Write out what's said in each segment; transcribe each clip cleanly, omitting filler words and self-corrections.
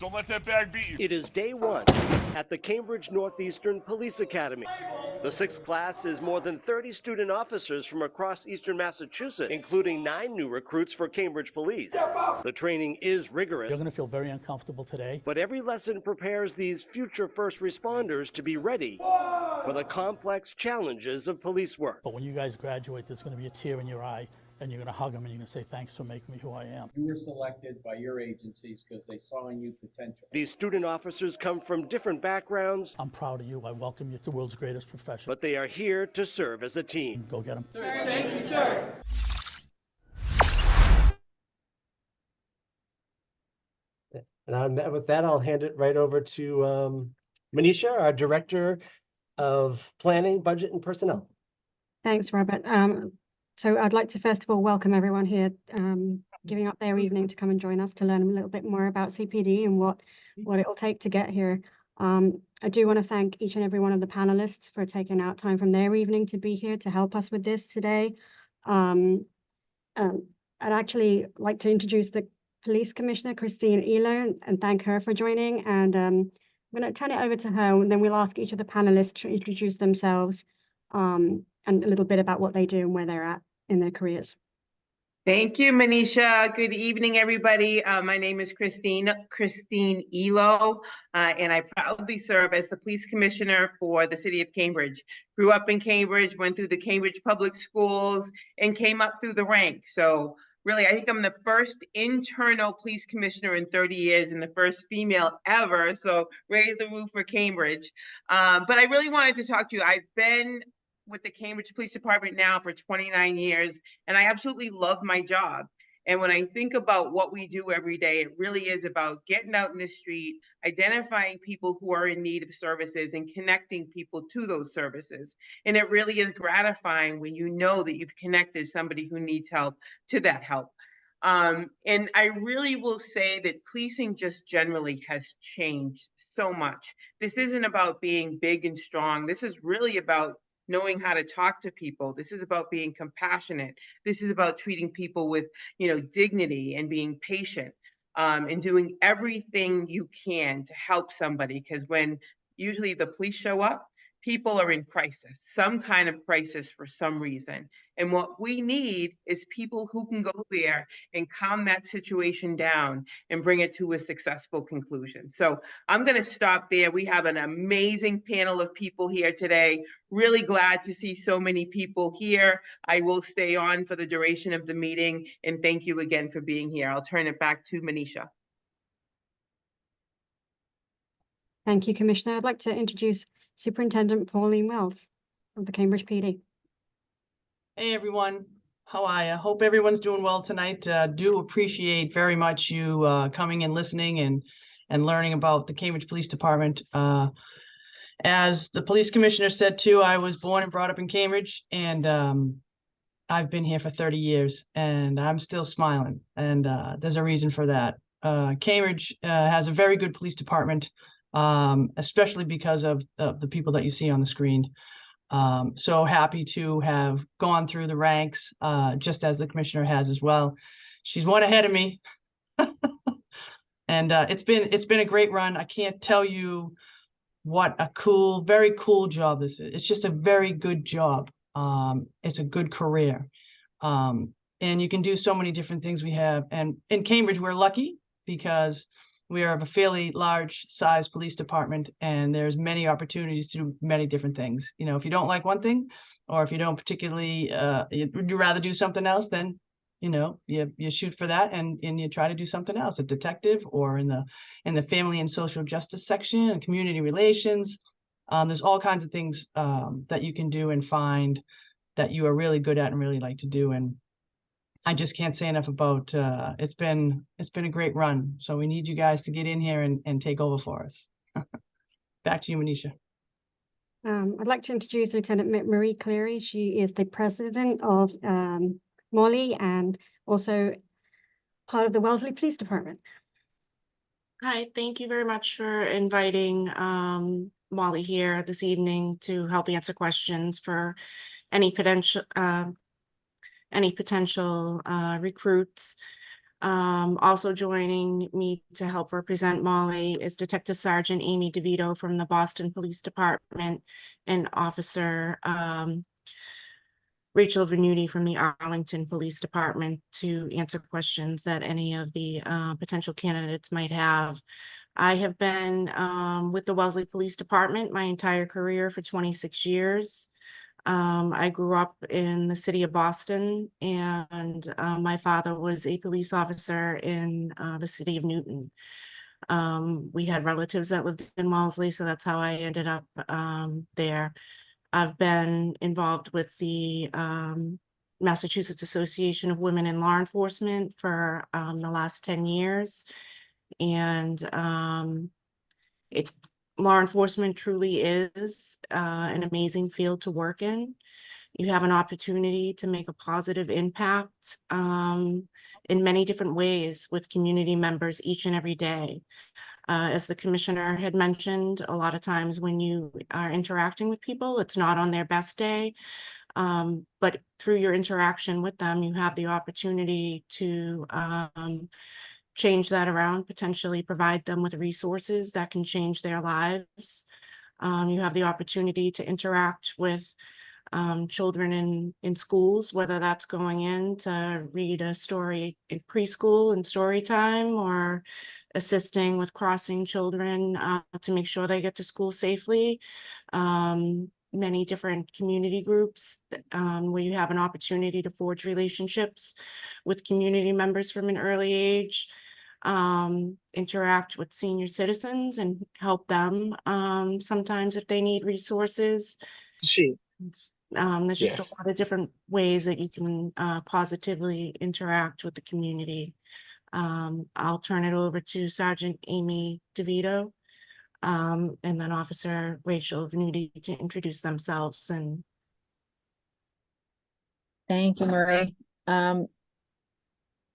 Don't let that bag beat you. It is day one at the Cambridge Northeastern Police Academy. The sixth class is more than 30 student officers from across eastern Massachusetts, including 9 new recruits for Cambridge Police. The training is rigorous. You're going to feel very uncomfortable today. But every lesson prepares these future first responders to be ready for the complex challenges of police work. But when you guys graduate, there's going to be a tear in your eye, and you're going to hug them and you're going to say, thanks for making me who I am. You were selected by your agencies because they saw in you potential. These student officers come from different backgrounds. I'm proud of you. I welcome you to the world's greatest profession. But they are here to serve as a team. Go get them. Sir, thank you, sir. And with that, I'll hand it right over to Manisha, our Director of Planning, Budget, and Personnel. Thanks, Robert. So I'd like to first of all welcome everyone here, giving up their evening to come and join us to learn a little bit more about CPD and what it will take to get here. I do want to thank each and every one of the panelists for taking out time from their evening to be here to help us with this today. I'd actually like to introduce the Police Commissioner, Christine Elo, and thank her for joining. And I'm going to turn it over to her, and then we'll ask each of the panelists to introduce themselves and a little bit about what they do and where they're at in their careers. Thank you, Manisha. Good evening, everybody. My name is Christine Elo, and I proudly serve as the Police Commissioner for the City of Cambridge. Grew up in Cambridge, went through the Cambridge Public Schools, and came up through the ranks. So really, I think I'm the first internal police commissioner in 30 years and the first female ever. So raise the roof for Cambridge. But I really wanted to talk to you. I've been with the Cambridge Police Department now for 29 years, and I absolutely love my job. And when I think about what we do every day, it really is about getting out in the street, identifying people who are in need of services and connecting people to those services. And it really is gratifying when you know that you've connected somebody who needs help to that help. And I really will say that policing just generally has changed so much. This isn't about being big and strong. This is really about knowing how to talk to people. This is about being compassionate. This is about treating people with, dignity and being patient, and doing everything you can to help somebody. Because when usually the police show up, people are in crisis, some kind of crisis for some reason. And what we need is people who can go there and calm that situation down and bring it to a successful conclusion. So I'm going to stop there. We have an amazing panel of people here today. Really glad to see so many people here. I will stay on for the duration of the meeting. And thank you again for being here. I'll turn it back to Manisha. Thank you, Commissioner. I'd like to introduce Superintendent Pauline Wells of the Cambridge PD. Hey everyone, how are you? Hope everyone's doing well tonight. Do appreciate very much you coming and listening and learning about the Cambridge Police Department. As the police commissioner said too, I was born and brought up in Cambridge, and I've been here for 30 years and I'm still smiling, and there's a reason for that. Cambridge has a very good police department, especially because of the people that you see on the screen. So happy to have gone through the ranks, just as the commissioner has as well. She's one ahead of me. And it's been a great run. I can't tell you what a very cool job this is. It's just a very good job. It's a good career. And you can do so many different things we have. And in Cambridge, we're lucky because we are of a fairly large size police department, and there's many opportunities to do many different things. If you don't like one thing, or if you don't particularly, you'd rather do something else, then, you shoot for that and you try to do something else, a detective, or in the family and social justice section and community relations. There's all kinds of things that you can do and find that you are really good at and really like to do. And I just can't say enough about it's been a great run. So we need you guys to get in here and take over for us. Back to you, Manisha. I'd like to introduce Lieutenant Marie Cleary. She is the president of MAWLE and also part of the Wellesley Police Department. Hi, thank you very much for inviting MAWLE here this evening to help answer questions for any potential recruits. Also joining me to help represent MAWLE is Detective Sergeant Amy DeVito from the Boston Police Department and Officer Rachel Venuti from the Arlington Police Department to answer questions that any of the potential candidates might have. I have been with the Wellesley Police Department my entire career for 26 years. I grew up in the city of Boston, and my father was a police officer in the city of Newton. We had relatives that lived in Wellesley, so that's how I ended up there. I've been involved with the Massachusetts Association of Women in Law Enforcement for the last 10 years. And law enforcement truly is an amazing field to work in. You have an opportunity to make a positive impact in many different ways with community members each and every day. As the commissioner had mentioned, a lot of times when you are interacting with people, it's not on their best day. But through your interaction with them, you have the opportunity to change that around, potentially provide them with resources that can change their lives. You have the opportunity to interact with children in schools, whether that's going in to read a story in preschool and story time, or assisting with crossing children to make sure they get to school safely. Many different community groups where you have an opportunity to forge relationships with community members from an early age, interact with senior citizens and help them sometimes if they need resources. There's just a Yes. lot of different ways that you can positively interact with the community. I'll turn it over to Sergeant Amy DeVito, and then Officer Rachel Venuti to introduce themselves. And thank you, Marie.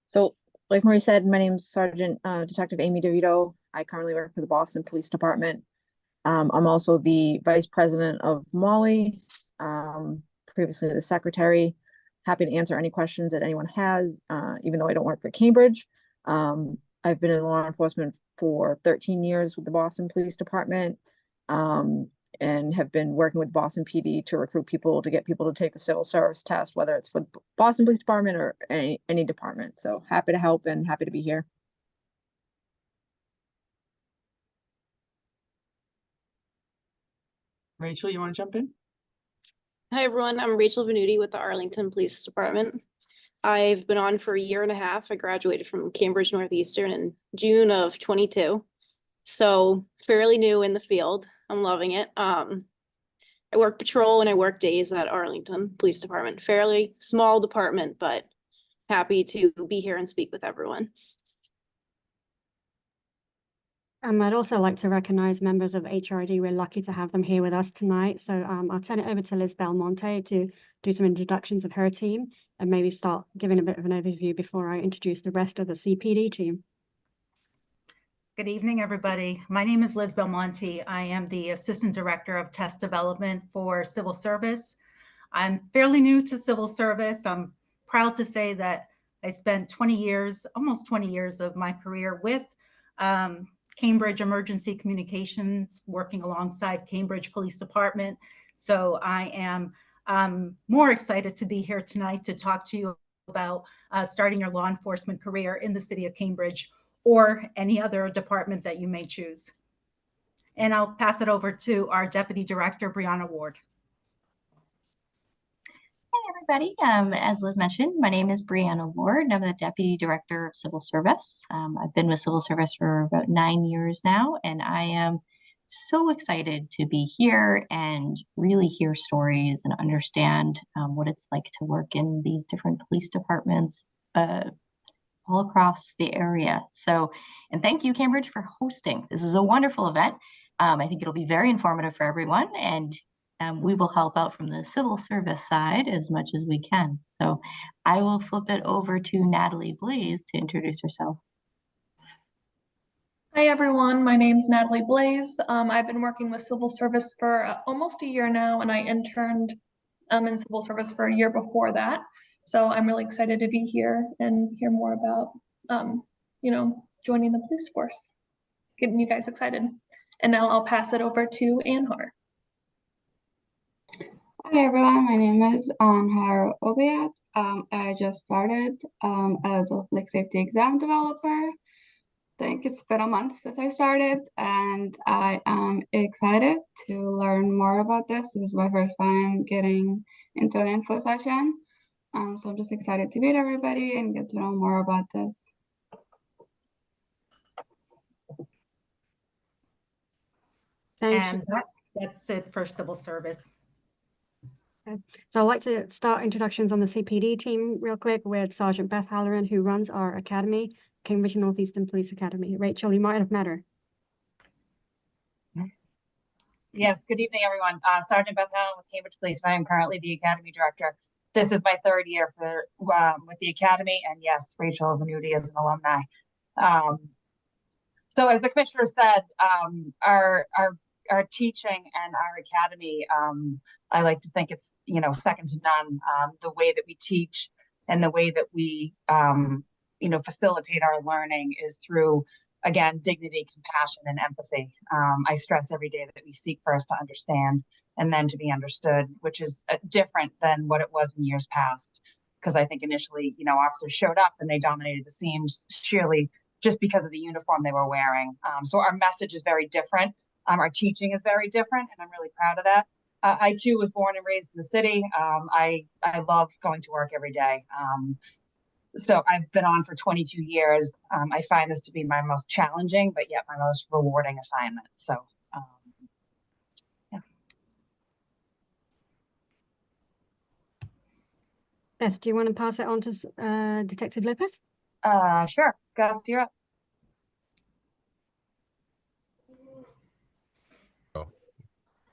So like Marie said, my name is Sergeant Detective Amy DeVito. I currently work for the Boston Police Department. I'm also the Vice President of MAWLE, previously the Secretary. Happy to answer any questions that anyone has, even though I don't work for Cambridge. I've been in law enforcement for 13 years with the Boston Police Department, and have been working with Boston PD to recruit people, to get people to take the civil service test, whether it's for Boston Police Department or any department. So happy to help and happy to be here. Rachel, you want to jump in? Hi, everyone. I'm Rachel Venuti with the Arlington Police Department. I've been on for a year and a half. I graduated from Cambridge Northeastern in June of 22. So fairly new in the field. I'm loving it. I work patrol and I work days at Arlington Police Department. Fairly small department, but happy to be here and speak with everyone. I'd also like to recognize members of HRD. We're lucky to have them here with us tonight. So I'll turn it over to Liz Belmonte to do some introductions of her team and maybe start giving a bit of an overview before I introduce the rest of the CPD team. Good evening, everybody. My name is Liz Belmonte. I am the Assistant Director of Test Development for Civil Service. I'm fairly new to civil service. I'm proud to say that I spent 20 years, almost 20 years of my career with Cambridge Emergency Communications, working alongside Cambridge Police Department. So I am more excited to be here tonight to talk to you about starting your law enforcement career in the city of Cambridge or any other department that you may choose. And I'll pass it over to our Deputy Director, Brianna Ward. Everybody. As Liz mentioned, my name is Brianna Ward. I'm the Deputy Director of Civil Service. I've been with Civil Service for about 9 years now, and I am so excited to be here and really hear stories and understand what it's like to work in these different police departments all across the area. So, and thank you, Cambridge, for hosting. This is a wonderful event. I think it'll be very informative for everyone, and we will help out from the civil service side as much as we can. So I will flip it over to Natalie Blaze to introduce herself. Hi, everyone. My name's Natalie Blaze. I've been working with civil service for almost a year now, and I interned in civil service for a year before that. So I'm really excited to be here and hear more about joining the police force, getting you guys excited. And now I'll pass it over to Anhar. Hi everyone, my name is Anhar Obiat. I just started as a public safety exam developer. I think it's been a month since I started, and I am excited to learn more about this. This is my first time getting into an info session. So I'm just excited to meet everybody and get to know more about this. Thanks. And that's it for civil service. Okay. So I'd like to start introductions on the CPD team real quick with Sergeant Beth Halloran, who runs our academy, Cambridge Northeastern Police Academy. Rachel, you might have met her. Yes, good evening, everyone. Sergeant Beth Allen with Cambridge Police, and I am currently the Academy Director. This is my third year with the Academy, and yes, Rachel Venuti is an alumni. So as the Commissioner said, our teaching and our Academy, I like to think it's, second to none. The way that we teach and the way that we, facilitate our learning is through, again, dignity, compassion, and empathy. I stress every day that we seek first to understand and then to be understood, which is different than what it was in years past. Because I think initially, officers showed up and they dominated the scene sheerly just because of the uniform they were wearing. So our message is very different. Our teaching is very different, and I'm really proud of that. I too was born and raised in the city. I love going to work every day. So I've been on for 22 years. I find this to be my most challenging, but yet my most rewarding assignment. So, yeah. Beth, do you want to pass it on to Detective Lopez? Sure. Gus, you're up.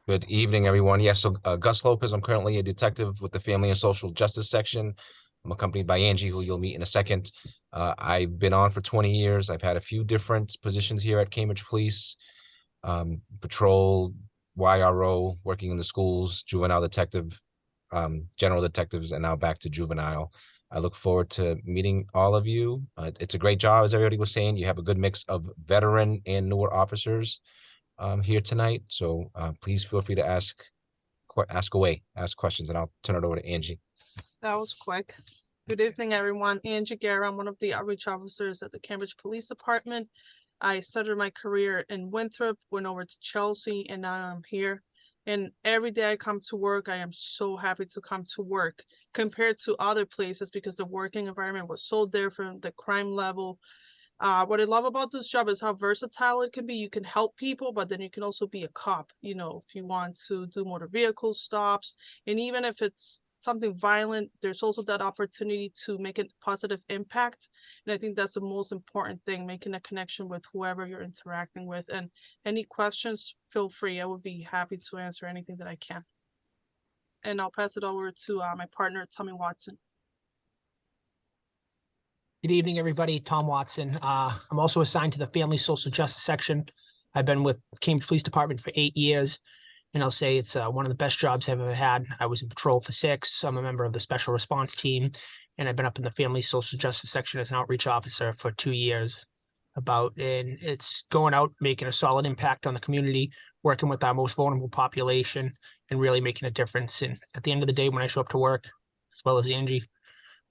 Good evening, everyone. Yes, so Gus Lopez, I'm currently a detective with the Family and Social Justice Section. I'm accompanied by Angie, who you'll meet in a second. I've been on for 20 years. I've had a few different positions here at Cambridge Police, patrol, YRO, working in the schools, juvenile detective, general detectives, and now back to juvenile. I look forward to meeting all of you. It's a great job, as everybody was saying. You have a good mix of veteran and newer officers here tonight. So please feel free to ask questions, and I'll turn it over to Angie. That was quick. Good evening, everyone. Angie Guerra. I'm one of the outreach officers at the Cambridge Police Department. I started my career in Winthrop, went over to Chelsea, and now I'm here. And every day I come to work, I am so happy to come to work compared to other places because the working environment was so different, the crime level. What I love about this job is how versatile it can be. You can help people, but then you can also be a cop, if you want to do motor vehicle stops. And even if it's something violent, there's also that opportunity to make a positive impact. And I think that's the most important thing, making a connection with whoever you're interacting with. And any questions, feel free. I would be happy to answer anything that I can. And I'll pass it over to my partner, Tommy Watson. Good evening, everybody. Tom Watson. I'm also assigned to the Family Social Justice Section. I've been with Cambridge Police Department for 8 years, and I'll say it's one of the best jobs I've ever had. I was in patrol for 6. I'm a member of the Special Response Team, and I've been up in the Family Social Justice Section as an outreach officer for 2 years. And it's going out, making a solid impact on the community, working with our most vulnerable population, and really making a difference. And at the end of the day, when I show up to work, as well as Angie,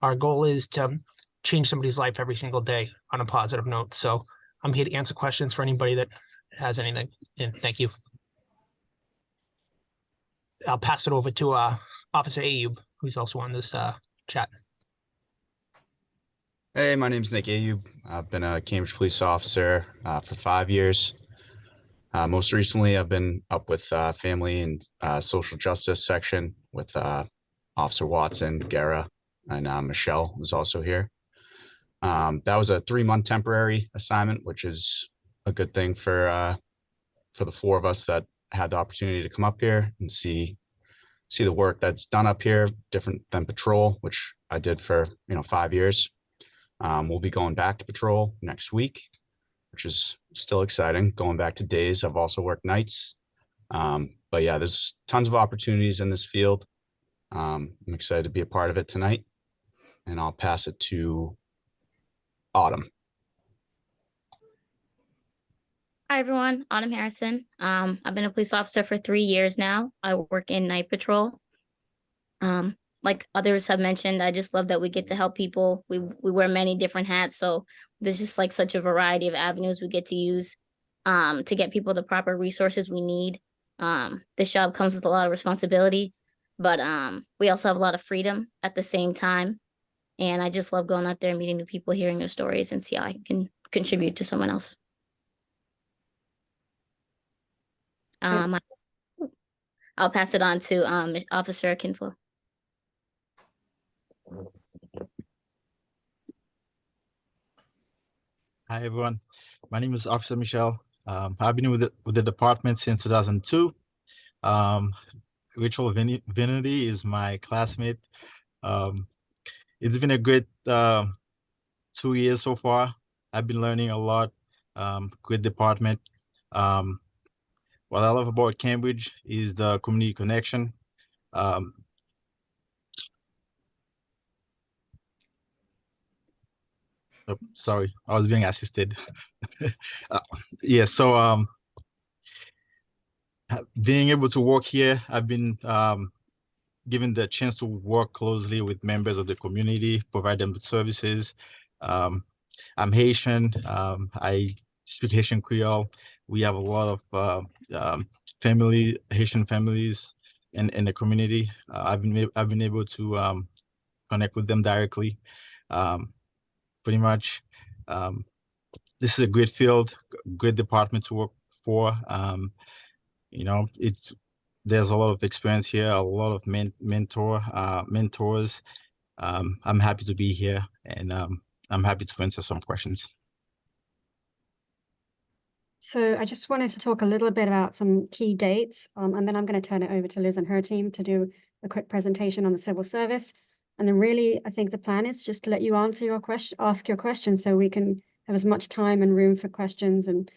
our goal is to change somebody's life every single day on a positive note. So I'm here to answer questions for anybody that has anything. And thank you. I'll pass it over to Officer Ayub, who's also on this chat. Hey, my name's Nick Ayub. I've been a Cambridge police officer for 5 years. Most recently, I've been up with Family and Social Justice Section with Officer Watson, Guerra, and Michelle is also here. That was a 3-month temporary assignment, which is a good thing for the 4 of us that had the opportunity to come up here and see the work that's done up here, different than patrol, which I did for 5 years. We'll be going back to patrol next week, which is still exciting. Going back to days, I've also worked nights. But yeah, there's tons of opportunities in this field. I'm excited to be a part of it tonight, and I'll pass it to Autumn. Hi, everyone. Autumn Harrison. I've been a police officer for 3 years now. I work in night patrol. Like others have mentioned, I just love that we get to help people. We wear many different hats, so there's just like such a variety of avenues we get to use to get people the proper resources we need. This job comes with a lot of responsibility, but we also have a lot of freedom at the same time. And I just love going out there, meeting new people, hearing their stories, and see how I can contribute to someone else. I'll pass it on to Officer Kinflo. Hi, everyone. My name is Officer Michelle. I've been with the department since 2002. Rachel Vinity is my classmate. It's been a great 2 years so far. I've been learning a lot. Great department. What I love about Cambridge is the community connection. Sorry, I was being assisted. Yeah, so being able to work here, I've been given the chance to work closely with members of the community, provide them with services. I'm Haitian. I speak Haitian Creole. We have a lot of Haitian families in the community. I've been able to connect with them directly. Pretty much, this is a great field, great department to work for. You know, there's a lot of experience here, a lot of mentors. I'm happy to be here, and I'm happy to answer some questions. So I just wanted to talk a little bit about some key dates, and then I'm going to turn it over to Liz and her team to do a quick presentation on the civil service. And then really, I think the plan is just to let you ask your questions so we can have as much time and room for questions and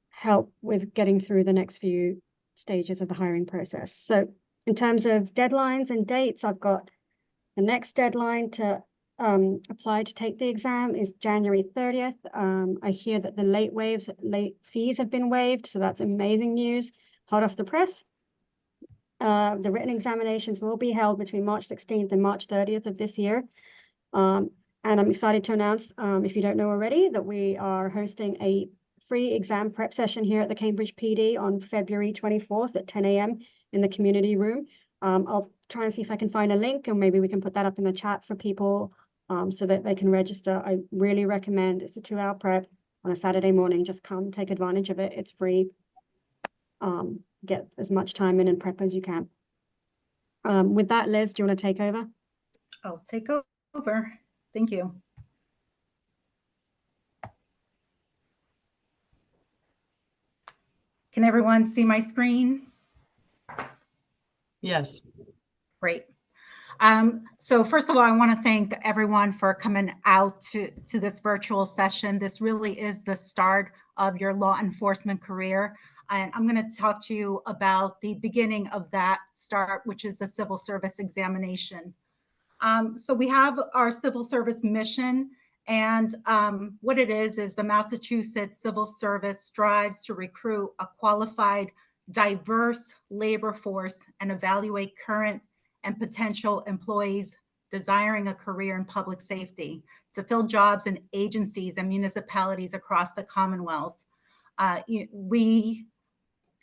help with getting through the next few stages of the hiring process. So in terms of deadlines and dates, I've got the next deadline to apply to take the exam is January 30th. I hear that the late fees have been waived, so that's amazing news, hot off the press. The written examinations will be held between March 16th and March 30th of this year. And I'm excited to announce, if you don't know already, that we are hosting a free exam prep session here at the Cambridge PD on February 24th at 10 a.m. in the community room. I'll try and see if I can find a link, and maybe we can put that up in the chat for people so that they can register. I really recommend, it's a 2-hour prep on a Saturday morning. Just come, take advantage of it. It's free. Get as much time in and prep as you can. With that, Liz, do you want to take over? I'll take over. Thank you. Can everyone see my screen? Yes. Great. So first of all, I want to thank everyone for coming out to this virtual session. This really is the start of your law enforcement career. And I'm going to talk to you about the beginning of that start, which is the civil service examination. So we have our civil service mission, and what it is the Massachusetts Civil Service strives to recruit a qualified, diverse labor force and evaluate current and potential employees desiring a career in public safety to fill jobs in agencies and municipalities across the Commonwealth. We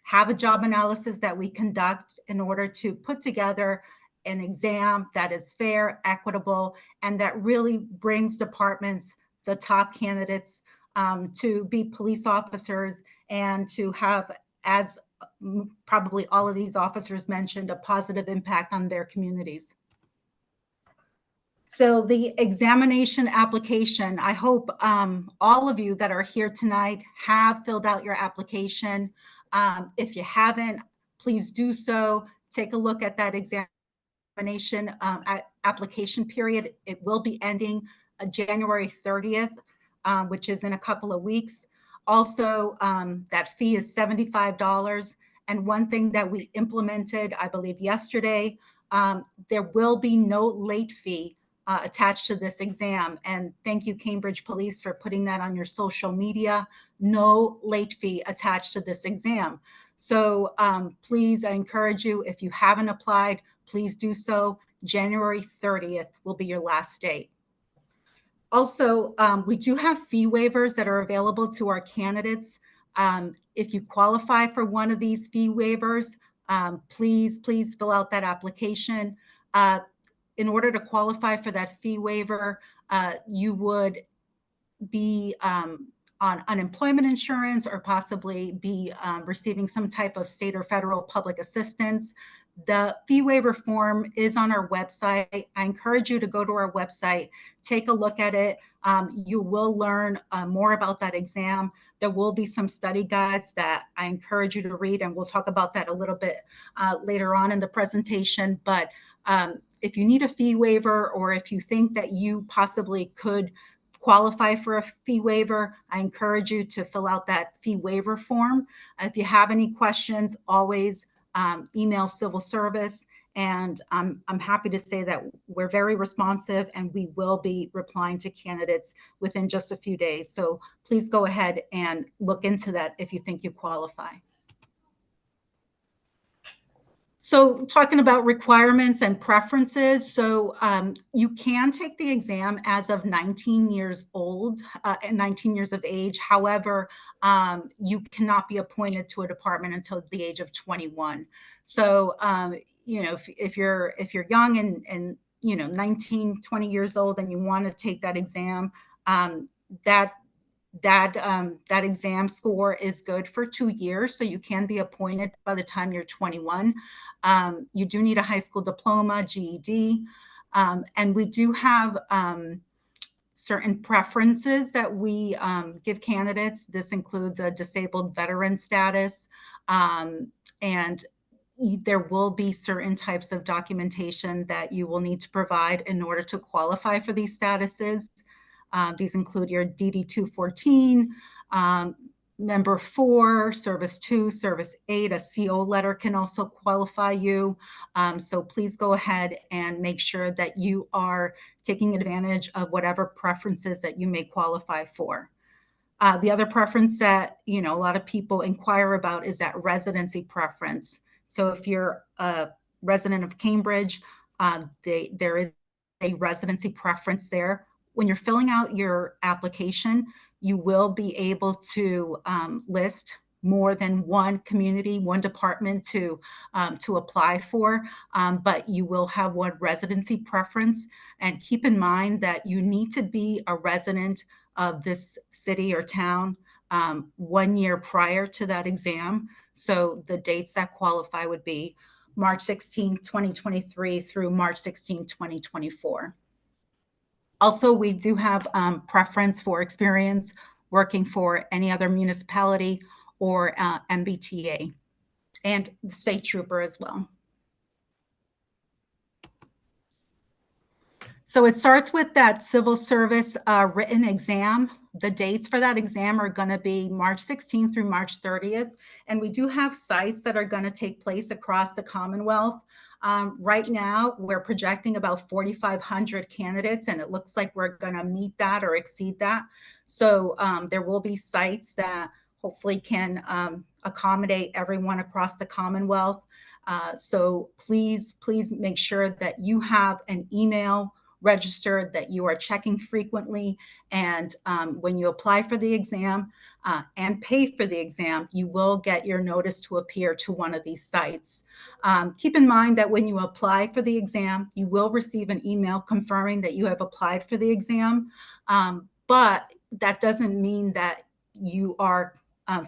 have a job analysis that we conduct in order to put together an exam that is fair, equitable, and that really brings departments, the top candidates, to be police officers and to have, as probably all of these officers mentioned, a positive impact on their communities. So the examination application, I hope all of you that are here tonight have filled out your application. If you haven't, please do so. Take a look at that examination application period. It will be ending January 30th, which is in a couple of weeks. Also, that fee is $75. And one thing that we implemented, I believe yesterday, there will be no late fee attached to this exam. And thank you, Cambridge Police, for putting that on your social media. No late fee attached to this exam. So please, I encourage you, if you haven't applied, please do so. January 30th will be your last date. Also, we do have fee waivers that are available to our candidates. If you qualify for one of these fee waivers, please fill out that application. In order to qualify for that fee waiver, you would be on unemployment insurance or possibly be receiving some type of state or federal public assistance. The fee waiver form is on our website. I encourage you to go to our website, take a look at it. You will learn more about that exam. There will be some study guides that I encourage you to read, and we'll talk about that a little bit later on in the presentation. But if you need a fee waiver, or if you think that you possibly could qualify for a fee waiver, I encourage you to fill out that fee waiver form. If you have any questions, always email civil service, and I'm happy to say that we're very responsive and we will be replying to candidates within just a few days. So please go ahead and look into that if you think you qualify. So talking about requirements and preferences, so you can take the exam as of 19 years old and 19 years of age. However, you cannot be appointed to a department until the age of 21. So, you know, if you're young and 19, 20 years old and you want to take that exam, that exam score is good for 2 years, so you can be appointed by the time you're 21. You do need a high school diploma, GED, and we do have certain preferences that we give candidates. This includes a disabled veteran status, and there will be certain types of documentation that you will need to provide in order to qualify for these statuses. These include your DD 214, Member 4, Service 2, Service 8, a CO letter can also qualify you. So please go ahead and make sure that you are taking advantage of whatever preferences that you may qualify for. The other preference that, you know, a lot of people inquire about is that residency preference. So if you're a resident of Cambridge, there is a residency preference there. When you're filling out your application, you will be able to list more than one community, one department to apply for, but you will have one residency preference. And keep in mind that you need to be a resident of this city or town 1 year prior to that exam. So the dates that qualify would be March 16, 2023 through March 16, 2024. Also, we do have preference for experience working for any other municipality or MBTA, and the state trooper as well. So it starts with that civil service written exam. The dates for that exam are going to be March 16th through March 30th. And we do have sites that are going to take place across the Commonwealth. Right now, we're projecting about 4,500 candidates, and it looks like we're going to meet that or exceed that. So there will be sites that hopefully can accommodate everyone across the Commonwealth. So please make sure that you have an email registered, that you are checking frequently, and when you apply for the exam and pay for the exam, you will get your notice to appear to one of these sites. Keep in mind that when you apply for the exam, you will receive an email confirming that you have applied for the exam, but that doesn't mean that you are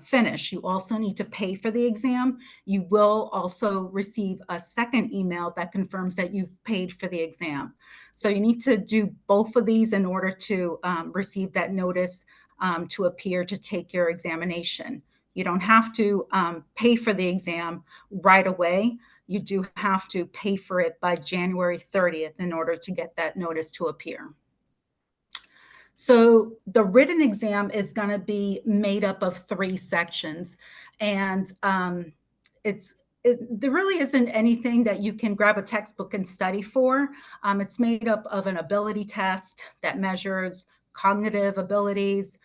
finished. You also need to pay for the exam. You will also receive a second email that confirms that you've paid for the exam. So you need to do both of these in order to receive that notice to appear to take your examination. You don't have to pay for the exam right away. You do have to pay for it by January 30th in order to get that notice to appear. So the written exam is going to be made up of 3 sections, and it's there really isn't anything that you can grab a textbook and study for. It's made up of an ability test that measures cognitive abilities,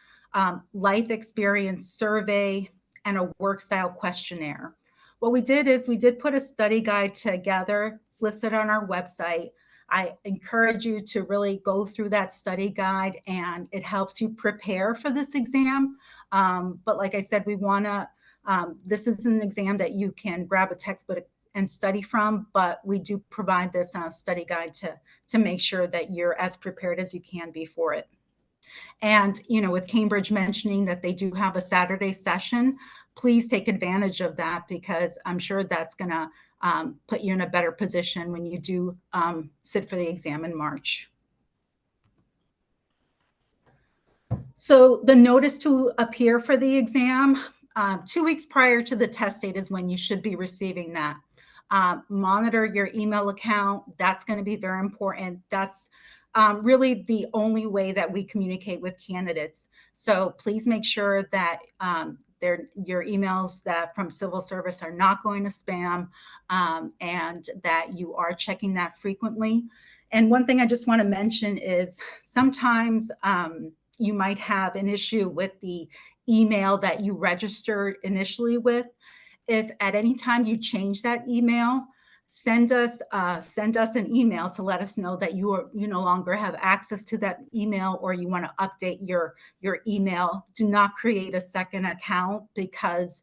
life experience survey, and a work style questionnaire. What we did is we did put a study guide together. It's listed on our website. I encourage you to really go through that study guide, and it helps you prepare for this exam. But like I said, we want to, this is an exam that you can grab a textbook and study from, but we do provide this study guide to make sure that you're as prepared as you can be for it. And, you know, with Cambridge mentioning that they do have a Saturday session, please take advantage of that, because I'm sure that's going to put you in a better position when you do sit for the exam in March. So the notice to appear for the exam, 2 weeks prior to the test date is when you should be receiving that. Monitor your email account. That's going to be very important. That's really the only way that we communicate with candidates. So please make sure that your emails that from civil service are not going to spam, and that you are checking that frequently. And one thing I just want to mention is sometimes you might have an issue with the email that you registered initially with. If at any time you change that email, send us an email to let us know that you no longer have access to that email, or you want to update your email. Do not create a second account, because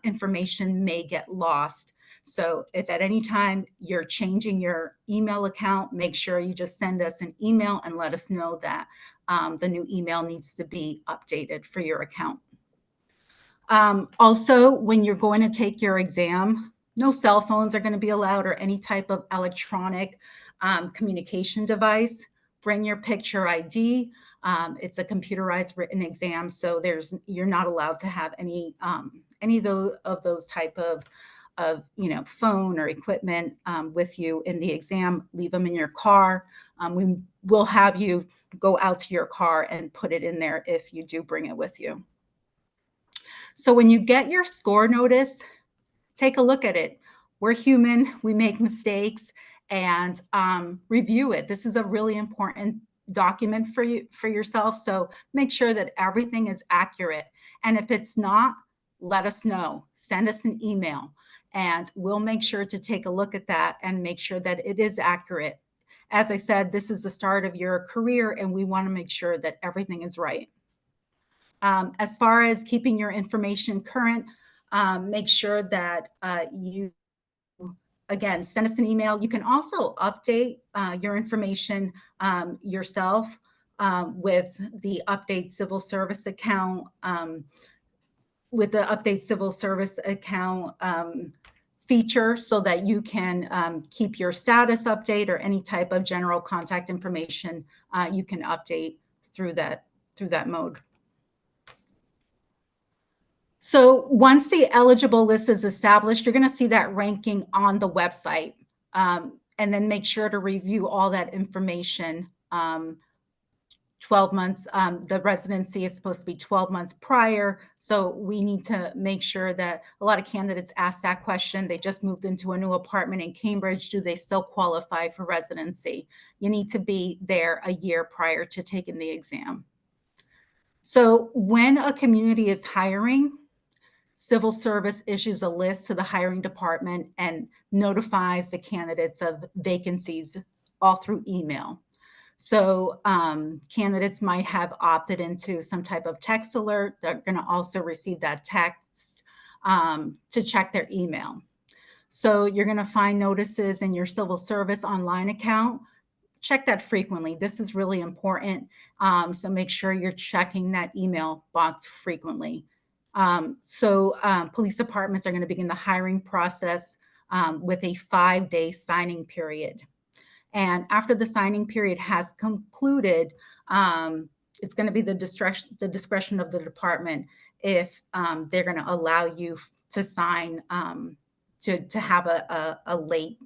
information may get lost. So if at any time you're changing your email account, make sure you just send us an email and let us know that the new email needs to be updated for your account. Also, when you're going to take your exam, no cell phones are going to be allowed, or any type of electronic communication device. Bring your picture ID. It's a computerized written exam, so you're not allowed to have any of those type of phone or equipment with you in the exam. Leave them in your car. We will have you go out to your car and put it in there if you do bring it with you. So when you get your score notice, take a look at it. We're human, we make mistakes, and review it. This is a really important document for yourself, so make sure that everything is accurate. And if it's not, let us know. Send us an email, and we'll make sure to take a look at that and make sure that it is accurate. As I said, this is the start of your career, and we want to make sure that everything is right. As far as keeping your information current, make sure that you, again, send us an email. You can also update your information yourself with the Update Civil Service account, feature, so that you can keep your status update, or any type of general contact information you can update through that mode. So once the eligible list is established, you're going to see that ranking on the website, and then make sure to review all that information. 12 months, the residency is supposed to be 12 months prior. So we need to make sure that a lot of candidates ask that question. They just moved into a new apartment in Cambridge. Do they still qualify for residency? You need to be there a year prior to taking the exam. So when a community is hiring, civil service issues a list to the hiring department and notifies the candidates of vacancies all through email. So candidates might have opted into some type of text alert. They're going to also receive that text to check their email. So you're going to find notices in your civil service online account. Check that frequently. This is really important. So make sure you're checking that email box frequently. Police departments are going to begin the hiring process with a 5-day signing period. And after the signing period has concluded, it's going to be the discretion of the department if they're going to allow you to sign, to have a late,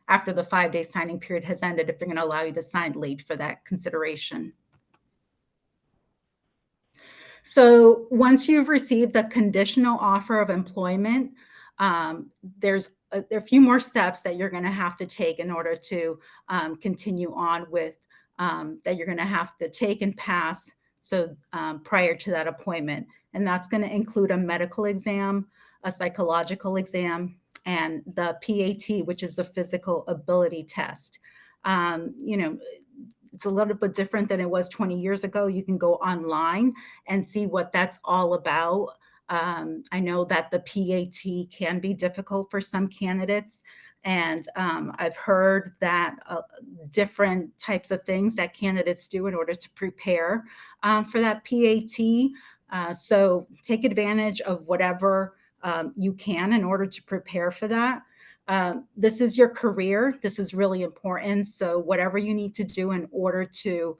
after the 5-day signing period has ended, if they're going to allow you to sign late for that consideration. So once you've received the conditional offer of employment, there are a few more steps that you're going to have to take in order to continue on with that you're going to have to take and pass so prior to that appointment. And that's going to include a medical exam, a psychological exam, and the PAT, which is a physical ability test. You know, it's a little bit different than it was 20 years ago. You can go online and see what that's all about. I know that the PAT can be difficult for some candidates, and I've heard that different types of things that candidates do in order to prepare for that PAT. So take advantage of whatever you can in order to prepare for that. This is your career. This is really important. So whatever you need to do in order to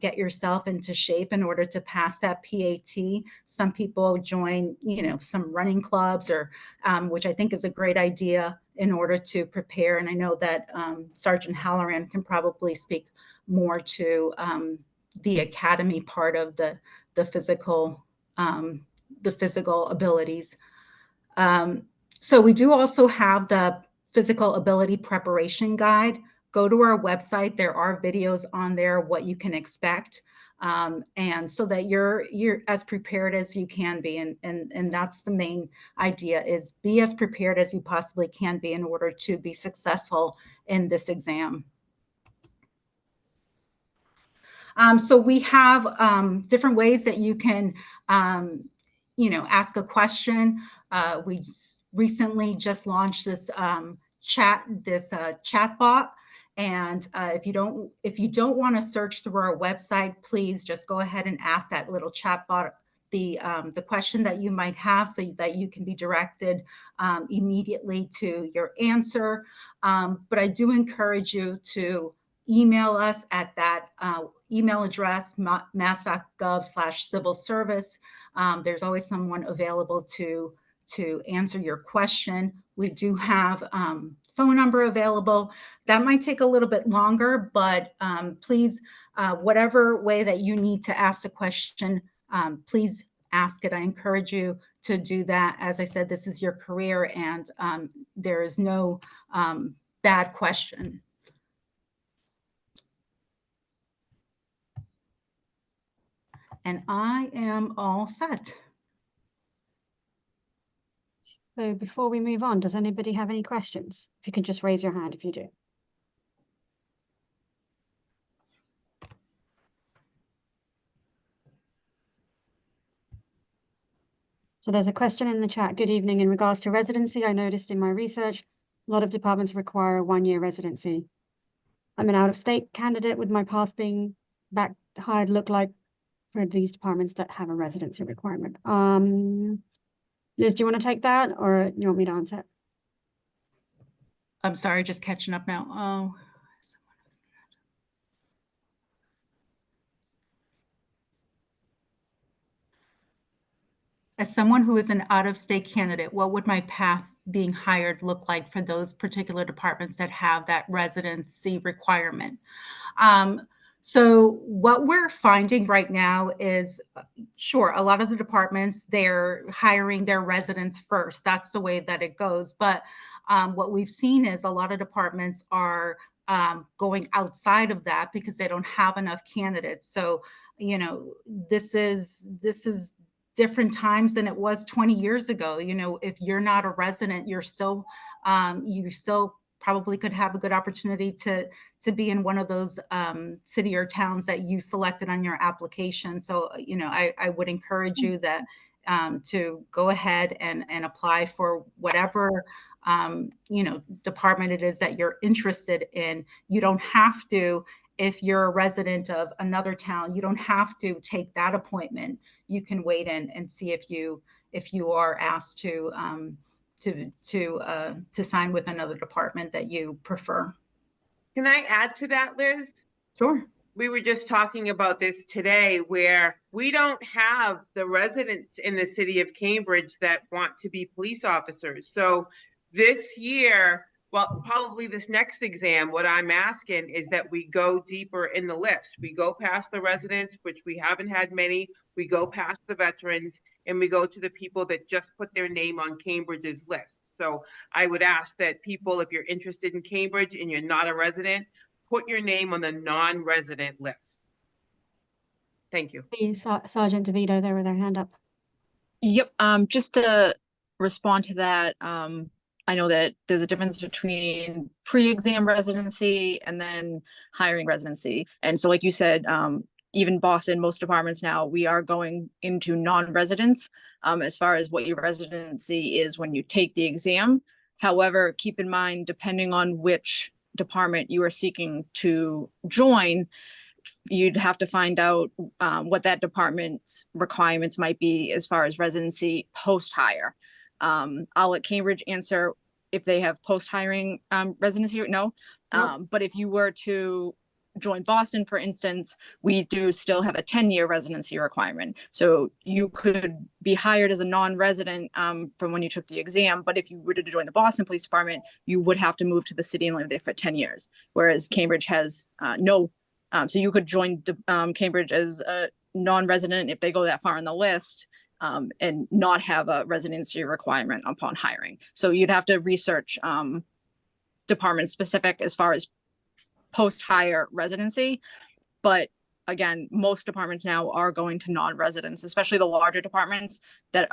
get yourself into shape in order to pass that PAT. Some people join, you know, some running clubs or which I think is a great idea in order to prepare. And I know that Sergeant Halloran can probably speak more to the academy part of the physical abilities. So we do also have the physical ability preparation guide. Go to our website. There are videos on there, what you can expect. And so that you're as prepared as you can be. And that's the main idea, is be as prepared as you possibly can be in order to be successful in this exam. So we have different ways that you can, you know, ask a question. We recently just launched this chat bot. And if you don't want to search through our website, please just go ahead and ask that little chat bot the question that you might have, so that you can be directed immediately to your answer. But I do encourage you to email us at that email address, mass.gov/civil service. There's always someone available to answer your question. We do have phone number available. That might take a little bit longer, but please, whatever way that you need to ask the question, please ask it. I encourage you to do that. As I said, this is your career, and there is no bad question. And I am all set. So before we move on, does anybody have any questions? If you can just raise your hand if you do. So there's a question in the chat. Good evening. In regards to residency, I noticed in my research, a lot of departments require a 1-year residency. I'm an out-of-state candidate. Would my path being back hired look like for these departments that have a residency requirement? Liz, do you want to take that, or you want me to answer? I'm sorry, just catching up now. Oh. As someone who is an out-of-state candidate, what would my path being hired look like for those particular departments that have that residency requirement? So what we're finding right now is, sure, a lot of the departments, they're hiring their residents first. That's the way that it goes. But what we've seen is a lot of departments are going outside of that because they don't have enough candidates. So, you know, this is different times than it was 20 years ago. You know, if you're not a resident, you still probably could have a good opportunity to be in one of those city or towns that you selected on your application. So, you know, I would encourage you that to go ahead and apply for whatever you know, department it is that you're interested in. You don't have to, if you're a resident of another town, you don't have to take that appointment. You can wait and see if you are asked to sign with another department that you prefer. Can I add to that, Liz? Sure. We were just talking about this today, where we don't have the residents in the city of Cambridge that want to be police officers. So this year, well, probably this next exam, what I'm asking is that we go deeper in the list. We go past the residents, which we haven't had many. We go past the veterans, and we go to the people that just put their name on Cambridge's list. So I would ask that people, if you're interested in Cambridge and you're not a resident, put your name on the non-resident list. Thank you. Sergeant DeVito there with their hand up. Yep, just to respond to that, I know that there's a difference between pre-exam residency and then hiring residency. And so like you said, even Boston, most departments now, we are going into non-residents as far as what your residency is when you take the exam. However, keep in mind, depending on which department you are seeking to join, you'd have to find out what that department's requirements might be as far as residency post-hire. I'll let Cambridge answer if they have post-hiring residency or no. But if you were to join Boston, for instance, we do still have a 10-year residency requirement. So you could be hired as a non-resident from when you took the exam, but if you were to join the Boston Police Department, you would have to move to the city and live there for 10 years, whereas Cambridge has no. So you could join Cambridge as a non-resident if they go that far on the list and not have a residency requirement upon hiring. So you'd have to research department specific as far as post-hire residency. But again, most departments now are going to non-residents, especially the larger departments that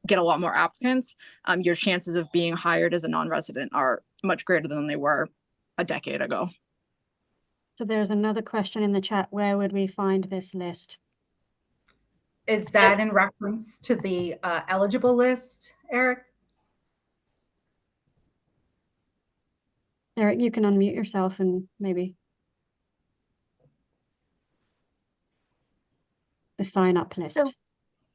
get a lot more applicants. Your chances of being hired as a non-resident are much greater than they were a decade ago. So there's another question in the chat. Where would we find this list? Is that in reference to the eligible list, Eric? Eric, you can unmute yourself and maybe the sign up list.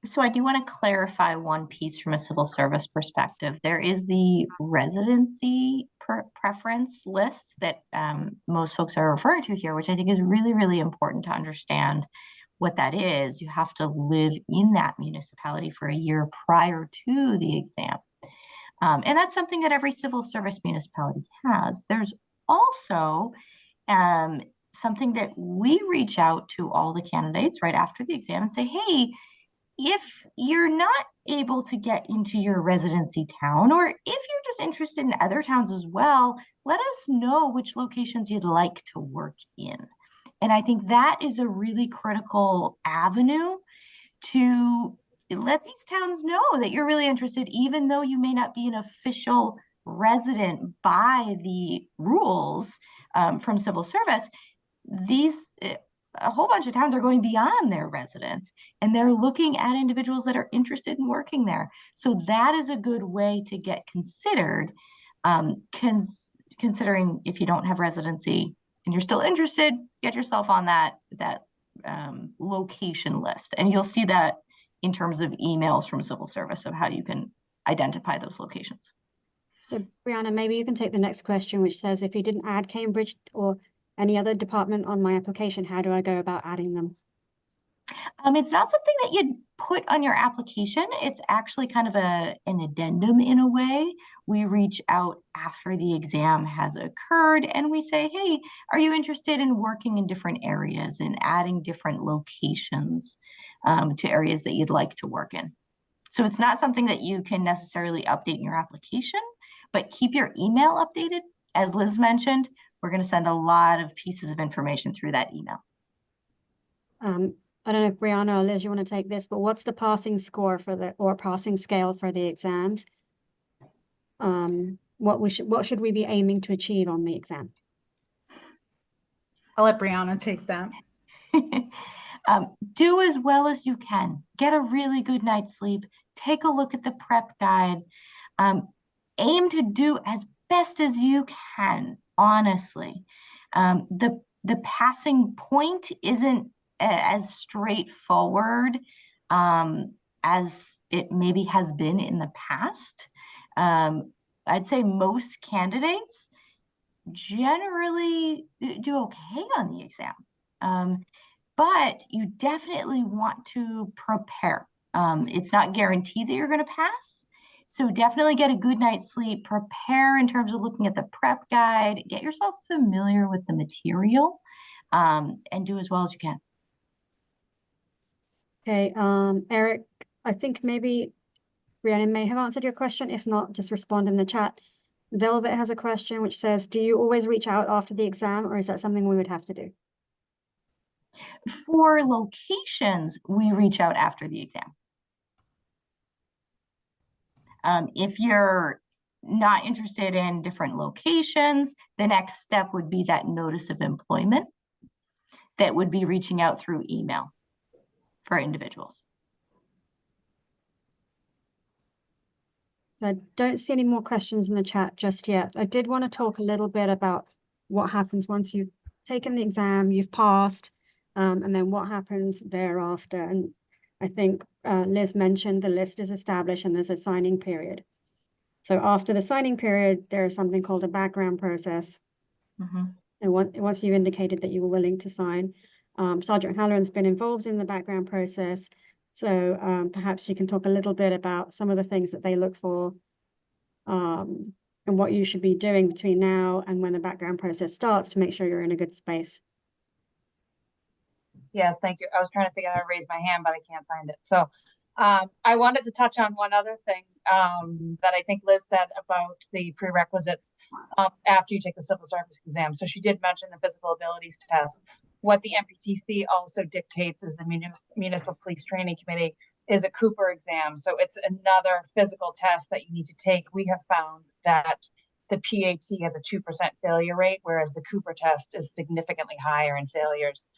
So I do want to clarify one piece from a civil service perspective. There is the residency preference list that most folks are referring to here, which I think is really, really important to understand what that is. You have to live in that municipality for a year prior to the exam. And that's something that every civil service municipality has. There's also something that we reach out to all the candidates right after the exam and say, hey, if you're not able to get into your residency town, or if you're just interested in other towns as well, let us know which locations you'd like to work in. And I think that is a really critical avenue to let these towns know that you're really interested, even though you may not be an official resident by the rules from civil service. A whole bunch of towns are going beyond their residents, and they're looking at individuals that are interested in working there. So that is a good way to get considered, considering if you don't have residency and you're still interested, get yourself on that location list. And you'll see that in terms of emails from civil service of how you can identify those locations. So Brianna, maybe you can take the next question, which says, if you didn't add Cambridge or any other department on my application, how do I go about adding them? It's not something that you'd put on your application. It's actually kind of an addendum in a way. We reach out after the exam has occurred and we say, hey, are you interested in working in different areas and adding different locations to areas that you'd like to work in? So it's not something that you can necessarily update in your application, but keep your email updated. As Liz mentioned, we're going to send a lot of pieces of information through that email. I don't know if Brianna or Liz, you want to take this, but what's the passing score or passing scale for the exams? What should we be aiming to achieve on the exam? I'll let Brianna take that. Do as well as you can. Get a really good night's sleep. Take a look at the prep guide. Aim to do as best as you can, honestly. The passing point isn't as straightforward as it maybe has been in the past. I'd say most candidates generally do okay on the exam, but you definitely want to prepare. It's not guaranteed that you're going to pass. So definitely get a good night's sleep, prepare in terms of looking at the prep guide, get yourself familiar with the material, and do as well as you can. Okay, Eric, I think maybe Rhiannon may have answered your question. If not, just respond in the chat. Velvet has a question which says, do you always reach out after the exam, or is that something we would have to do? For locations, we reach out after the exam. If you're not interested in different locations, the next step would be that notice of employment that would be reaching out through email for individuals. I don't see any more questions in the chat just yet. I did want to talk a little bit about what happens once you've taken the exam, you've passed, and then what happens thereafter. And I think Liz mentioned the list is established and there's a signing period. So after the signing period, there's something called a background process. And once you've indicated that you were willing to sign, Sergeant Halloran's been involved in the background process. So perhaps you can talk a little bit about some of the things that they look for, and what you should be doing between now and when the background process starts to make sure you're in a good space. Yes, thank you. I was trying to figure out how to raise my hand, but I can't find it. So I wanted to touch on one other thing that I think Liz said about the prerequisites after you take the civil service exam. So she did mention the physical abilities test. What the MPTC also dictates is the Municipal Police Training Committee is a Cooper exam. So it's another physical test that you need to take. We have found that the PAT has a 2% failure rate, whereas the Cooper test is significantly higher in failures.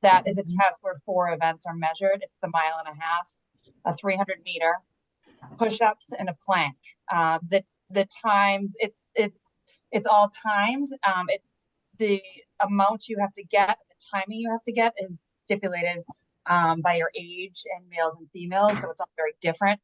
That is a test where 4 events are measured. It's the 1.5 miles, a 300-meter, push-ups, and a plank. The times, it's all timed. The amount you have to get, the timing you have to get is stipulated by your age and males and females, so it's all very different.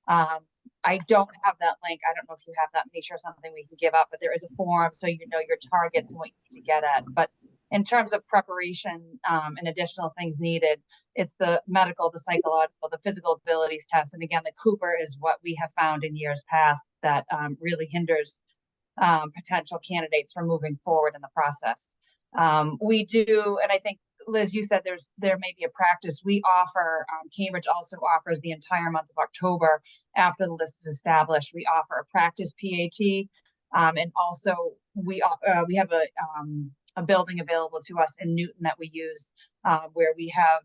I don't have that link. I don't know if you have that. Make sure something we can give up, but there is a form so you know your targets and what you need to get at. But in terms of preparation and additional things needed, it's the medical, the psychological, the physical abilities test. And again, the Cooper is what we have found in years past that really hinders potential candidates from moving forward in the process. We do, and I think, Liz, you said there may be a practice. We offer, Cambridge also offers the entire month of October after the list is established. We offer a practice PAT, and also we have a building available to us in Newton that we use, where we have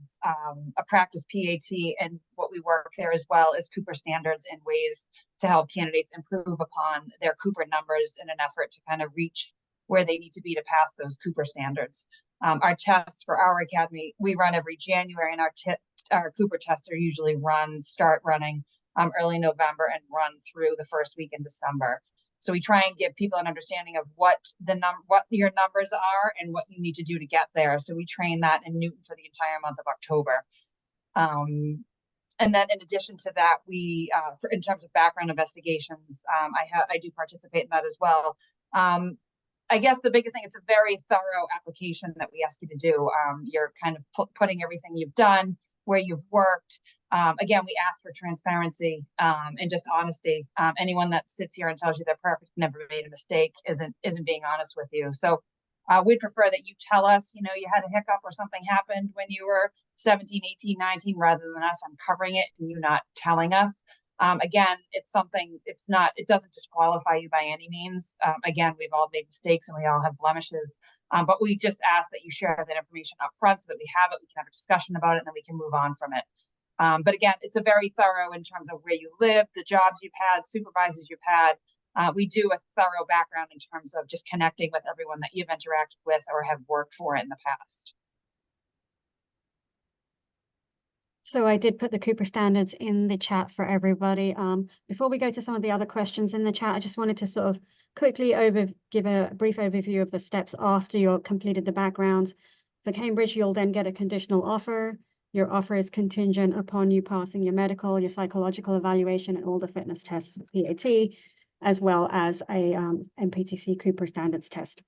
a practice PAT, and what we work there as well is Cooper standards and ways to help candidates improve upon their Cooper numbers in an effort to kind of reach where they need to be to pass those Cooper standards. Our tests for our academy, we run every January, and our Cooper tests are usually start running early November and run through the first week in December. So we try and give people an understanding of what your numbers are and what you need to do to get there. So we train that in Newton for the entire month of October. And then in addition to that, we, in terms of background investigations, I do participate in that as well. I guess the biggest thing, it's a very thorough application that we ask you to do. You're kind of putting everything you've done, where you've worked. Again, we ask for transparency and just honesty. Anyone that sits here and tells you they're perfect, never made a mistake, isn't being honest with you. So we'd prefer that you tell us, you had a hiccup or something happened when you were 17, 18, 19, rather than us uncovering it and you not telling us. Again, it doesn't disqualify you by any means. Again, we've all made mistakes and we all have blemishes, but we just ask that you share that information up front so that we have it, we can have a discussion about it, and then we can move on from it. But again, it's a very thorough in terms of where you live, the jobs you've had, supervisors you've had. We do a thorough background in terms of just connecting with everyone that you've interacted with or have worked for in the past. So I did put the Cooper standards in the chat for everybody. Before we go to some of the other questions in the chat, I just wanted to sort of quickly give a brief overview of the steps after you've completed the background. For Cambridge, you'll then get a conditional offer. Your offer is contingent upon you passing your medical, your psychological evaluation, and all the fitness tests, PAT, as well as a MPTC Cooper standards test.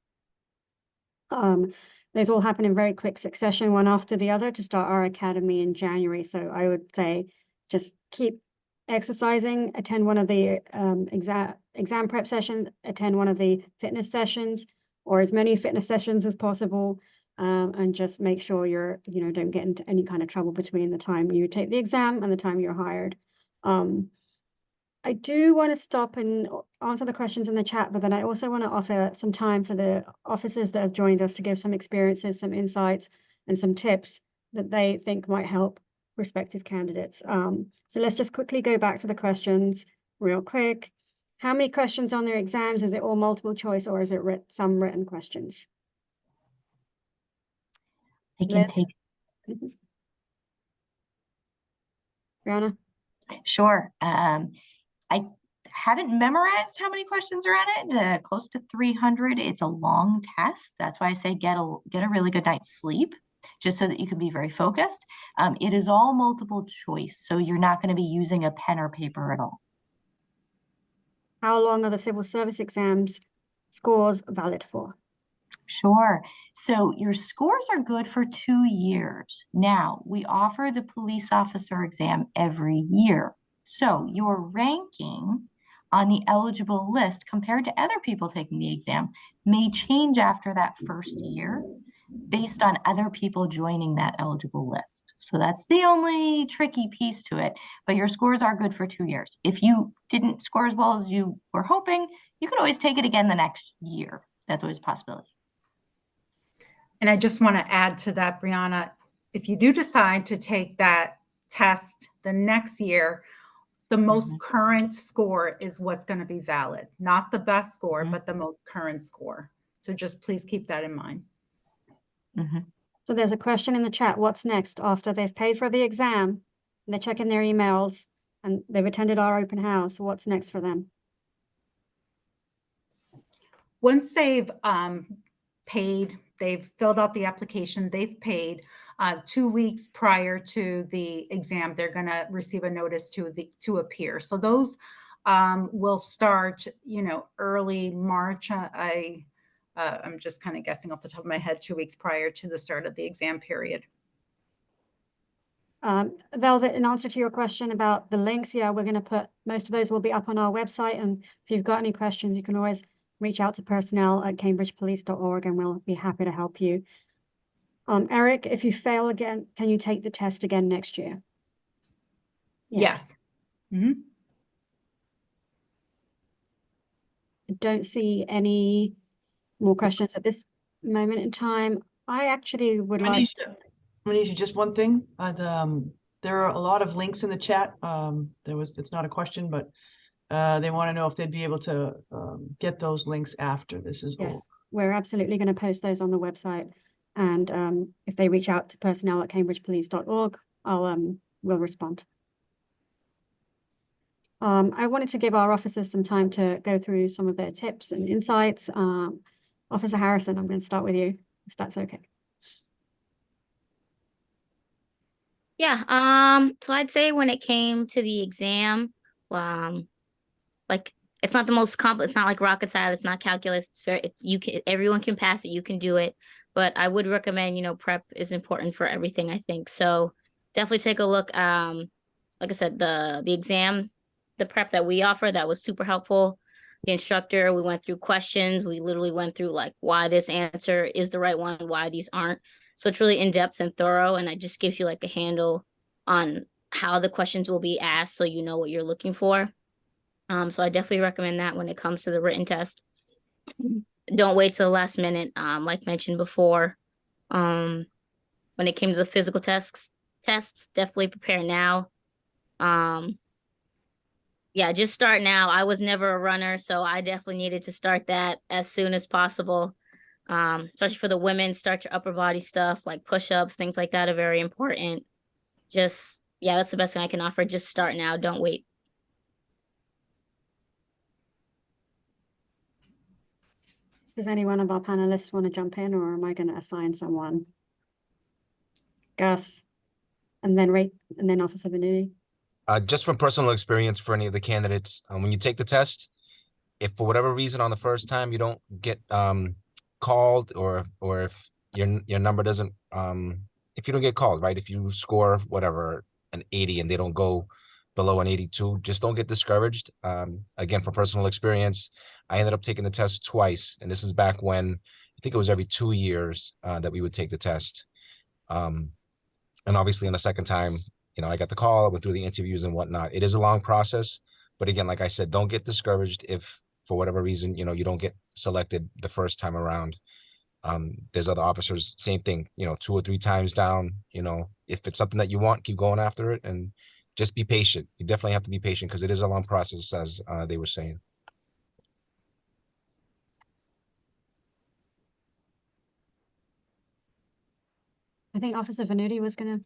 Those all happen in very quick succession, one after the other, to start our academy in January. So I would say just keep exercising, attend one of the exam prep sessions, attend one of the fitness sessions, or as many fitness sessions as possible, and just make sure don't get into any kind of trouble between the time you take the exam and the time you're hired. I do want to stop and answer the questions in the chat, but then I also want to offer some time for the officers that have joined us to give some experiences, some insights, and some tips that they think might help respective candidates. So let's just quickly go back to the questions real quick. How many questions on their exams? Is it all multiple choice or is it some written questions? I can take. Brianna? Sure. I haven't memorized how many questions are on it, close to 300. It's a long test. That's why I say get a really good night's sleep, just so that you can be very focused. It is all multiple choice, so you're not going to be using a pen or paper at all. How long are the civil service exams scores valid for? Sure. So your scores are good for 2 years. Now, we offer the police officer exam every year. So your ranking on the eligible list compared to other people taking the exam may change after that first year based on other people joining that eligible list. So that's the only tricky piece to it, but your scores are good for 2 years. If you didn't score as well as you were hoping, you could always take it again the next year. That's always a possibility. And I just want to add to that, Brianna, if you do decide to take that test the next year, the most current score is what's going to be valid, not the best score, but the most current score. So just please keep that in mind. So there's a question in the chat. What's next after they've paid for the exam and they're checking their emails and they've attended our open house? What's next for them? Once they've paid, they've filled out the application, they've paid 2 weeks prior to the exam, they're going to receive a notice to appear. So those will start, early March. I'm just kind of guessing off the top of my head, 2 weeks prior to the start of the exam period. Velvet, in answer to your question about the links, yeah, we're going to put, most of those will be up on our website. And if you've got any questions, you can always reach out to personnel at cambridgepolice.org and we'll be happy to help you. Eric, if you fail again, can you take the test again next year? Yes. Mm-hmm. I don't see any more questions at this moment in time. I actually would like. Manisha, just one thing. There are a lot of links in the chat. It's not a question, but they want to know if they'd be able to get those links after this is over. Yes, we're absolutely going to post those on the website. And if they reach out to personnel at cambridgepolice.org, we'll respond. I wanted to give our officers some time to go through some of their tips and insights. Officer Harrison, I'm going to start with you, if that's okay. Yeah, so I'd say when it came to the exam, like it's not the most it's not like rocket science, it's not calculus, everyone can pass it, you can do it. But I would recommend, prep is important for everything, I think. So definitely take a look. Like I said, the exam, the prep that we offer, that was super helpful. The instructor, we went through questions. We literally went through like why this answer is the right one, why these aren't. So it's really in-depth and thorough, and it just gives you like a handle on how the questions will be asked so you know what you're looking for. So I definitely recommend that when it comes to the written test. Don't wait till the last minute, like mentioned before. When it came to the physical tests, definitely prepare now. Yeah, just start now. I was never a runner, so I definitely needed to start that as soon as possible. Especially for the women, start your upper body stuff like push-ups, things like that are very important. Just, yeah, that's the best thing I can offer. Just start now. Don't wait. Does any one of our panelists want to jump in, or am I going to assign someone? Gus, and then Officer Venuti. Just from personal experience for any of the candidates, when you take the test, if for whatever reason on the first time you don't get called, or if your number doesn't, if you don't get called, right? If you score whatever an 80 and they don't go below an 82, just don't get discouraged. Again, from personal experience, I ended up taking the test twice, and this is back when I think it was every 2 years that we would take the test. And obviously on the second time, you know, I got the call, I went through the interviews and whatnot. It is a long process, but again, like I said, don't get discouraged if for whatever reason, you know, you don't get selected the first time around. There's other officers, same thing, you know, 2 or 3 times down. You know, if it's something that you want, keep going after it and just be patient. You definitely have to be patient because it is a long process, as they were saying. I think Officer Venuti was gonna.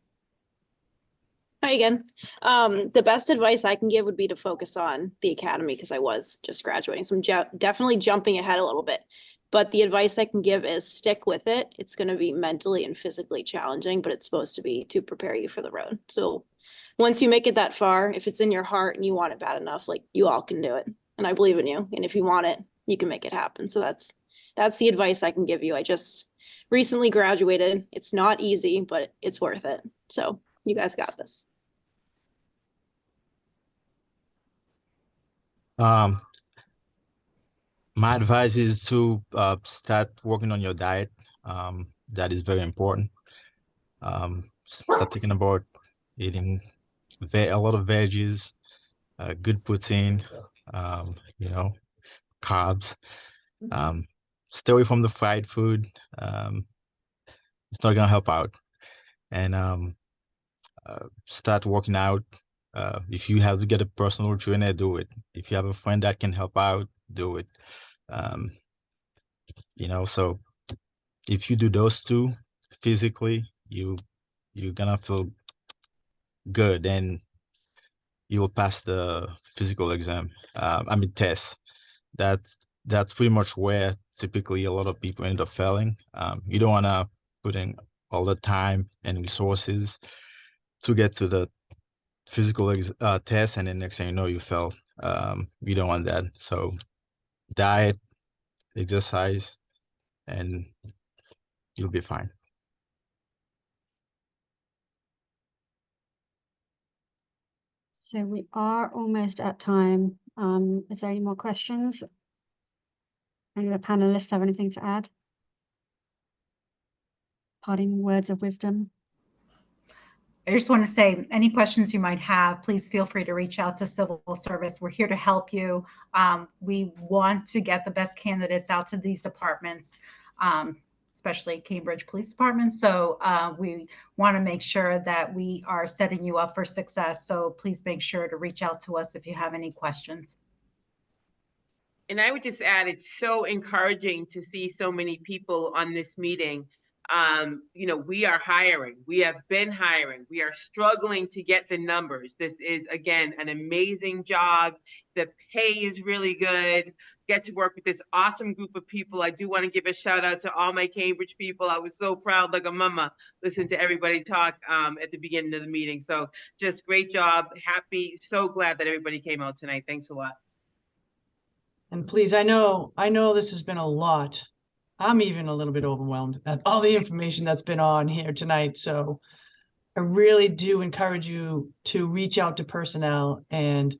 Hi again. The best advice I can give would be to focus on the academy because I was just graduating. So I'm definitely jumping ahead a little bit. But the advice I can give is stick with it. It's going to be mentally and physically challenging, but it's supposed to be to prepare you for the road. So once you make it that far, if it's in your heart and you want it bad enough, like you all can do it. And I believe in you. And if you want it, you can make it happen. So that's the advice I can give you. I just recently graduated. It's not easy, but it's worth it. So you guys got this. My advice is to start working on your diet. That is very important. Start thinking about eating a lot of veggies, good protein, you know, carbs. Stay away from the fried food. It's not gonna help out. And start working out. If you have to get a personal trainer, do it. If you have a friend that can help out, do it. You know, so if you do those two physically, you're gonna feel good and you'll pass the physical exam. I mean test. That's pretty much where typically a lot of people end up failing. You don't wanna put in all the time and resources to get to the physical test, and then next thing you know, you fail. You don't want that. So diet, exercise, and you'll be fine. So we are almost at time. Is there any more questions? Any of the panelists have anything to add? Parting words of wisdom? I just want to say, any questions you might have, please feel free to reach out to Civil Service. We're here to help you. We want to get the best candidates out to these departments, especially Cambridge Police Department. So we want to make sure that we are setting you up for success. So please make sure to reach out to us if you have any questions. And I would just add, it's so encouraging to see so many people on this meeting. You know, we are hiring. We have been hiring. We are struggling to get the numbers. This is, again, an amazing job. The pay is really good. Get to work with this awesome group of people. I do want to give a shout out to all my Cambridge people. I was so proud, like a mama, listen to everybody talk at the beginning of the meeting. So just great job. Happy, so glad that everybody came out tonight. Thanks a lot. And please, I know this has been a lot. I'm even a little bit overwhelmed at all the information that's been on here tonight. So I really do encourage you to reach out to personnel and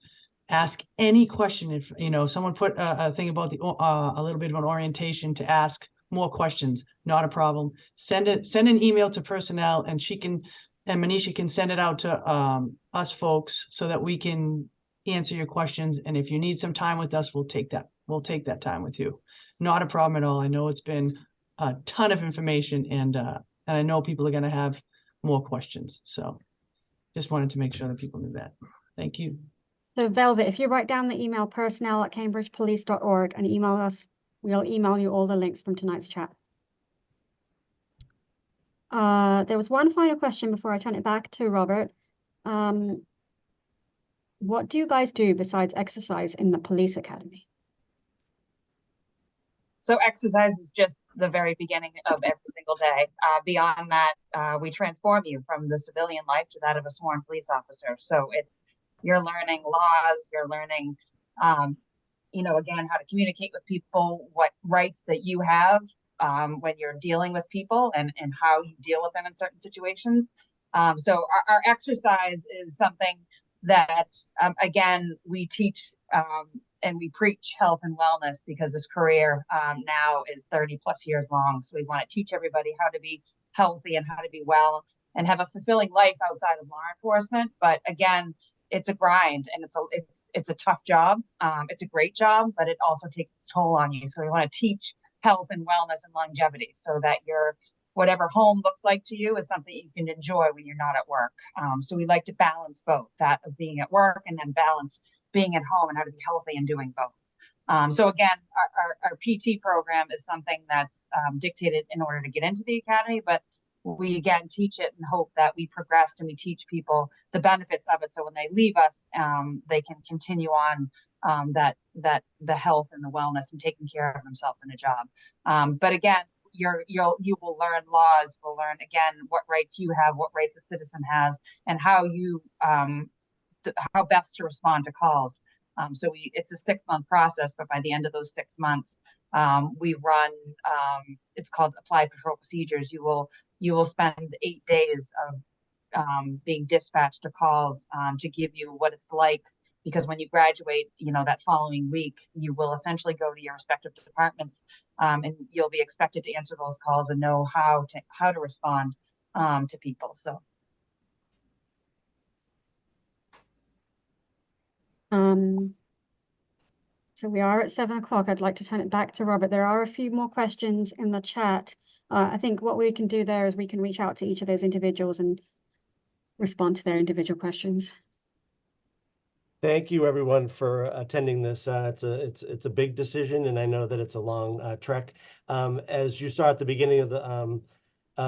ask any question. If you know someone put a thing about the a little bit of an orientation to ask more questions, not a problem. Send an email to personnel, and Manisha can send it out to us folks so that we can answer your questions. And if you need some time with us, we'll take that time with you. Not a problem at all. I know it's been a ton of information, and I know people are going to have more questions. So just wanted to make sure that people knew that. Thank you. So Velvet, if you write down the email personnel@cambridgepolice.org and email us, we'll email you all the links from tonight's chat. There was one final question before I turn it back to Robert. What do you guys do besides exercise in the police academy? So exercise is just the very beginning of every single day. Beyond that, we transform you from the civilian life to that of a sworn police officer. So you're learning laws, you're learning, you know, again, how to communicate with people, what rights that you have when you're dealing with people, and how you deal with them in certain situations. So our exercise is something that, again, we teach and we preach health and wellness, because this career now is 30 plus years long. So we want to teach everybody how to be healthy and how to be well. and have a fulfilling life outside of law enforcement. But again, it's a grind and it's a tough job. It's a great job, but it also takes its toll on you. So we want to teach health and wellness and longevity so that whatever home looks like to you is something you can enjoy when you're not at work. So we like to balance both, that of being at work and then balance being at home and how to be healthy and doing both. So again, our PT program is something that's dictated in order to get into the academy, but we again teach it and hope that we progress and we teach people the benefits of it. So when they leave us, they can continue on the health and the wellness and taking care of themselves in a job. But again, you will learn laws, will learn again what rights you have, what rights a citizen has, and how best to respond to calls. So it's a 6-month process, but by the end of those 6 months, we run, it's called Applied Patrol Procedures. You will spend 8 days of being dispatched to calls to give you what it's like, because when you graduate, that following week, you will essentially go to your respective departments and you'll be expected to answer those calls and know how to respond to people. So we are at 7 o'clock. I'd like to turn it back to Robert. There are a few more questions in the chat. I think what we can do there is we can reach out to each of those individuals and respond to their individual questions. Thank you, everyone, for attending this. It's a big decision, and I know that it's a long trek. As you saw at the beginning of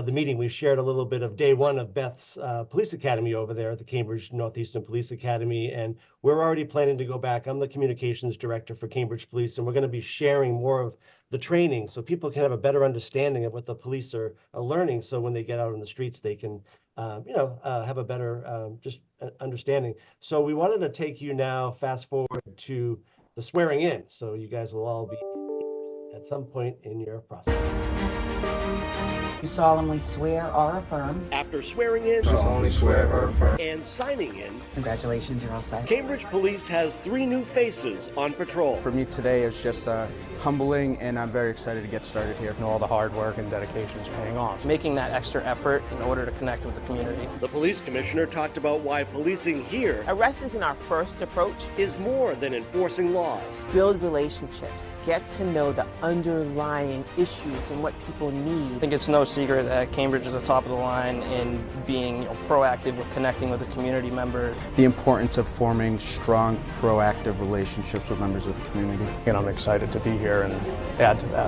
the meeting, we shared a little bit of day one of Beth's police academy over there at the Cambridge Northeastern Police Academy, and we're already planning to go back. I'm the communications director for Cambridge Police, and we're going to be sharing more of the training so people can have a better understanding of what the police are learning. So when they get out on the streets, they can have a better just understanding. So we wanted to take you now, fast forward to the swearing in. So you guys will all be at some point in your process. You solemnly swear or affirm. After swearing in, solemnly swear or affirm. and signing in, Congratulations, you're all set. Cambridge Police has 3 new faces on patrol. For me today, it's just humbling, and I'm very excited to get started here. All the hard work and dedication is paying off. Making that extra effort in order to connect with the community. The police commissioner talked about why policing here Arrest isn't our first approach. is more than enforcing laws. Build relationships. Get to know the underlying issues and what people need. I think it's no secret that Cambridge is the top of the line in being proactive with connecting with a community member. The importance of forming strong, proactive relationships with members of the community. And I'm excited to be here and add to that.